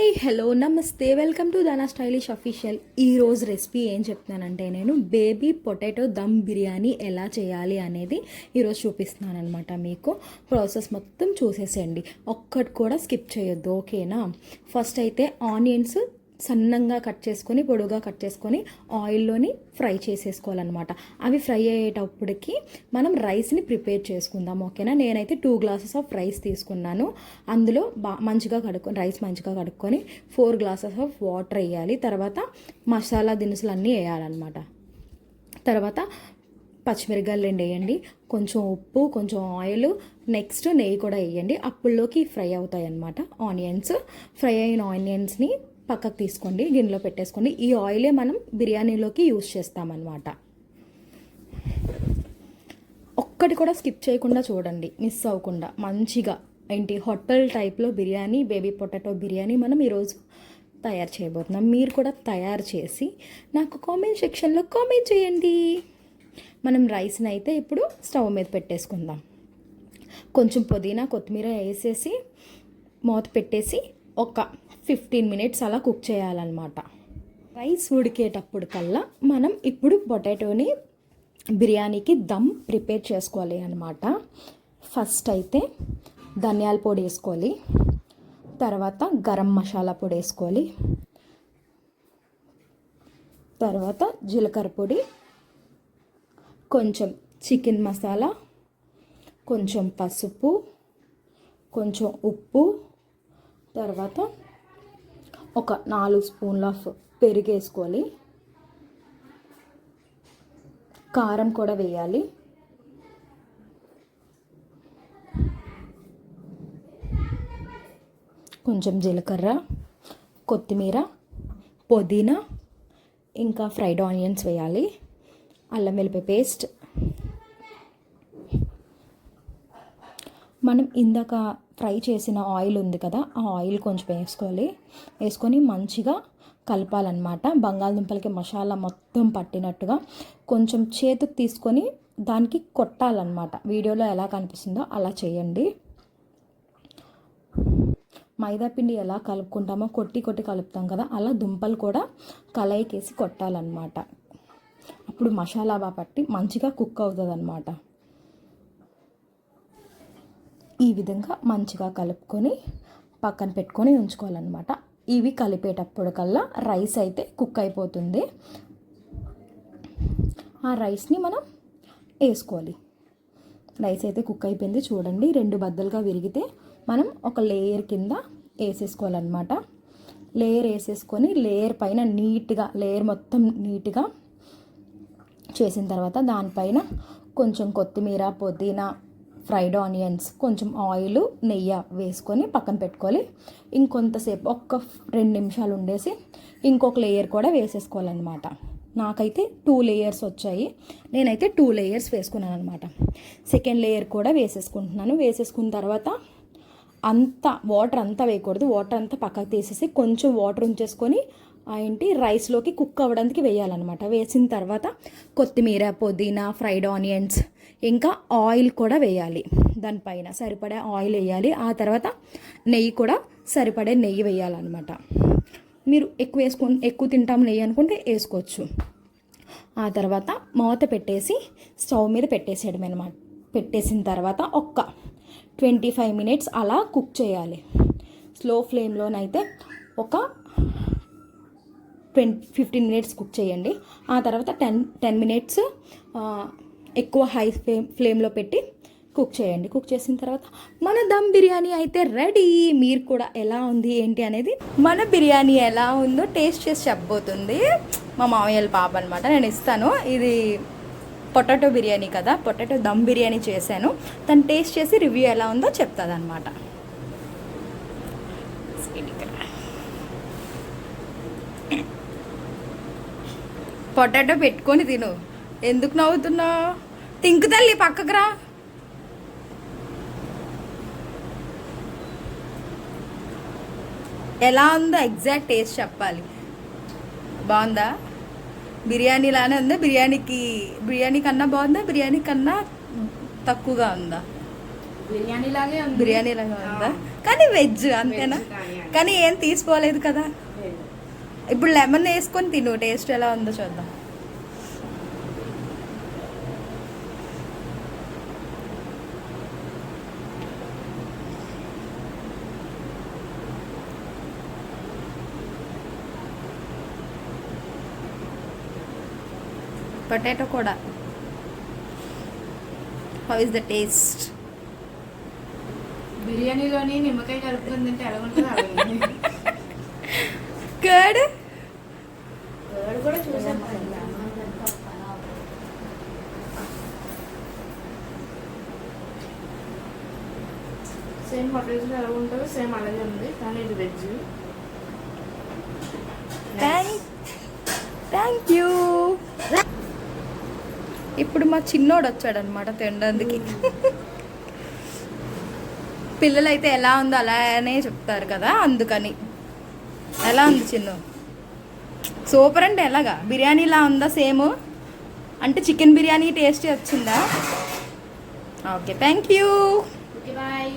Hi hello నమస్తే welcome to దానా stylish official. ఈరోజు రెసిపీ ఏం చెప్తున్నానంటే నేను బేబీ పొటాటో దమ్ బిర్యానీ ఎలా చేయాలి అనేది ఈరోజు చూపిస్తున్నాను అనమాట. మీకు ప్రాసెస్ మొత్తం చూసేసేయండి, ఒక్కటి కూడా స్కిప్ చేయొద్దు, ఓకేనా? ఫస్ట్ అయితే ఆనియన్స్ సన్నంగా కట్ చేసుకొని పొడుగా కట్ చేసుకొని ఆయిల్లోని ఫ్రై చేసేసుకోవాలన్నమాట. అవి ఫ్రై అయ్యేటప్పటికి మనం రైస్ని ప్రిపేర్ చేసుకుందాం, ఓకేనా? నేనైతే 2 గ్లాసెస్ ఆఫ్ రైస్ తీసుకున్నాను. అందులో మంచిగా రైస్ మంచిగా కడుక్కొని 4 గ్లాసెస్ ఆఫ్ వాటర్ వేయాలి. తర్వాత మసాలా దినుసులు అన్నీ వేయాలన్నమాట. తర్వాత పచ్చిమిరపకాయలు 2 వేయండి, కొంచెం ఉప్పు, కొంచెం ఆయిల్, నెక్స్ట్ నెయ్యి కూడా వేయండి. అప్పుల్లోకి ఫ్రై అవుతాయి అన్నమాట ఆనియన్స్. ఫ్రై అయిన ఆనియన్స్ని పక్కకు తీసుకోండి, గిన్నెలో పెట్టేసుకోండి. ఈ ఆయిలే మనం బిర్యానీలోకి యూజ్ చేస్తామన్నమాట. ఒక్కటి కూడా స్కిప్ చేయకుండా చూడండి, మిస్ అవ్వకుండా. మంచిగా హోటల్ టైప్లో బిర్యానీ, బేబీ పొటాటో బిర్యానీ మనం ఈరోజు తయారు చేయబోతున్నాం. మీరు కూడా తయారు చేసి నాకు కామెంట్ సెక్షన్లో కామెంట్ చేయండి. మనం రైస్ని అయితే ఇప్పుడు స్టవ్ మీద పెట్టేసుకుందాం. కొంచెం పుదీనా కొత్తిమీర వేసేసి మూత పెట్టేసి ఒక 15 మినిట్స్ అలా కుక్ చేయాలన్నమాట. రైస్ ఉడికేటప్పుడు కల్లా మనం ఇప్పుడు పొటాటోని బిర్యానీకి దమ్ ప్రిపేర్ చేసుకోవాలి అన్నమాట. ఫస్ట్ అయితే ధనియాల పొడి వేసుకోవాలి, తర్వాత గరం మసాలా పొడి వేసుకోవాలి, తర్వాత జీలకర్ర పొడి, కొంచెం చికెన్ మసాలా, కొంచెం పసుపు, కొంచెం ఉప్పు, తర్వాత ఒక 4 స్పూన్ల పెరుగు వేసుకోవాలి. కారం కూడా వేయాలి. కొంచెం జీలకర్ర, కొత్తిమీర, పుదీనా, ఇంకా ఫ్రైడ్ ఆనియన్స్ వేయాలి. అల్లం వెల్లిపాయ పేస్ట్. మనం ఇందాక ఫ్రై చేసిన ఆయిల్ ఉంది కదా, ఆ ఆయిల్ కొంచెం వేసుకొని మంచిగా కలపాలన్నమాట. బంగాళదుంపలకి మసాలా మొత్తం పట్టినట్టుగా కొంచెం చేతికి తీసుకొని దానికి కొట్టాలన్నమాట. వీడియోలో ఎలా కనిపిస్తుందో అలా చేయండి. మైదా పిండి ఎలా కలుపుకుంటామో కొట్టి కలుపుతాం కదా, అలా దుంపలు కూడా కలయికేసి కొట్టాలన్నమాట. అప్పుడు మసాలా పట్టి మంచిగా కుక్ అవుతుంది అన్నమాట. ఈ విధంగా మంచిగా కలుపుకొని పక్కన పెట్టుకొని ఉంచుకోవాలన్నమాట. ఇవి కలిపేటప్పుడు కల్లా రైస్ అయితే కుక్ అయిపోతుంది. ఆ రైస్ని మనం వేసుకోవాలి. రైస్ అయితే కుక్ అయిపోయింది చూడండి. 2 బద్దలుగా విరిగితే మనం ఒక లేయర్ కింద వేసేసుకోవాలన్నమాట. లేయర్ వేసేసుకొని లేయర్ పైన లేయర్ మొత్తం నీట్గా చేసిన తర్వాత దానిపైన కొంచెం కొత్తిమీర, పుదీనా, ఫ్రైడ్ ఆనియన్స్, కొంచెం ఆయిల్, నెయ్యి వేసుకొని పక్కన పెట్టుకోవాలి. ఇంకొంతసేపు 2 నిమిషాలు ఉండేసి ఇంకొక లేయర్ కూడా వేసేసుకోవాలన్నమాట. నాకైతే 2 లేయర్స్ వచ్చాయి, నేనైతే 2 లేయర్స్ వేసుకున్నాను అనమాట. సెకండ్ లేయర్ కూడా వేసేసుకుంటున్నాను. వేసేసుకున్న తర్వాత వాటర్ అంతా వేయకూడదు, వాటర్ అంతా పక్కకు తీసేసి కొంచెం వాటర్ ఉంచేసుకొని రైస్లోకి కుక్ అవ్వడానికి వేయాలన్నమాట. వేసిన తర్వాత కొత్తిమీర, పుదీనా, ఫ్రైడ్ ఆనియన్స్, ఇంకా ఆయిల్ కూడా వేయాలి. దానిపైన సరిపడే ఆయిల్ వేయాలి. ఆ తర్వాత నెయ్యి కూడా సరిపడే నెయ్యి వేయాలన్నమాట. మీరు ఎక్కువ తింటాం నెయ్యి అనుకుంటే వేసుకోవచ్చు. ఆ తర్వాత మూత పెట్టేసి స్టవ్ మీద పెట్టేసేయడం అనమాట. పెట్టేసిన తర్వాత ఒక 25 మినిట్స్ అలా కుక్ చేయాలి. స్లో ఫ్లేమ్లోనైతే ఒక 15 మినిట్స్ కుక్ చేయండి. ఆ తర్వాత 10 మినిట్స్ ఎక్కువ హై ఫ్లేమ్లో పెట్టి కుక్ చేయండి. కుక్ చేసిన తర్వాత మన దమ్ బిర్యానీ అయితే రెడీ. మీరు కూడా ఎలా ఉంది ఏంటి అనేది, మన బిర్యానీ ఎలా ఉందో టేస్ట్ చేసి చెప్పబోతుంది మా మామయ్యల పాప అనమాట. నేను ఇస్తాను. ఇది పొటాటో బిర్యానీ కదా, పొటాటో దమ్ బిర్యానీ చేశాను. తను టేస్ట్ చేసి రివ్యూ ఎలా ఉందో చెప్తుంది అనమాట. పొటాటో పెట్టుకొని తిను. ఎందుకు నవ్వుతున్నావు? తింకు తల్లి, పక్కకు రా. ఎలా ఉందో ఎగ్జాక్ట్ టేస్ట్ చెప్పాలి. బాగుందా? బిర్యానీ లానే ఉందా? బిర్యానీ కన్నా బాగుందా? బిర్యానీ కన్నా తక్కువగా ఉందా? బిర్యానీ లాగే ఉంది. బిర్యానీ లాగా ఉందా? కానీ వెజ్ అంతేనా? కానీ ఏం తీసుకోలేదు కదా. ఇప్పుడు లెమన్ వేసుకొని తిను, టేస్ట్ ఎలా ఉందో చూద్దాం. పొటాటో కూడా. How is the taste? బిర్యానీలోని నిమ్మకాయ కలుపుకొని తింటే ఎలా ఉంటుంది అలాగే. కర్డ్ కర్డ్ కూడా చూసాం. సేమ్ హోటల్స్లో ఎలా ఉంటుందో సేమ్ అలాగే ఉంది, కానీ ఇది వెజ్. Thank you. ఇప్పుడు మా చిన్నోడు వచ్చాడనమాట తినడానికి. పిల్లలైతే ఎలా ఉందో అలానే చెప్తారు కదా, అందుకని. ఎలా ఉంది చిన్ను? సూపర్ అంటే ఎలాగా? బిర్యానీలా ఉందా సేమ్? అంటే చికెన్ బిర్యానీ టేస్ట్ వచ్చిందా? Okay, thank you. Okay bye.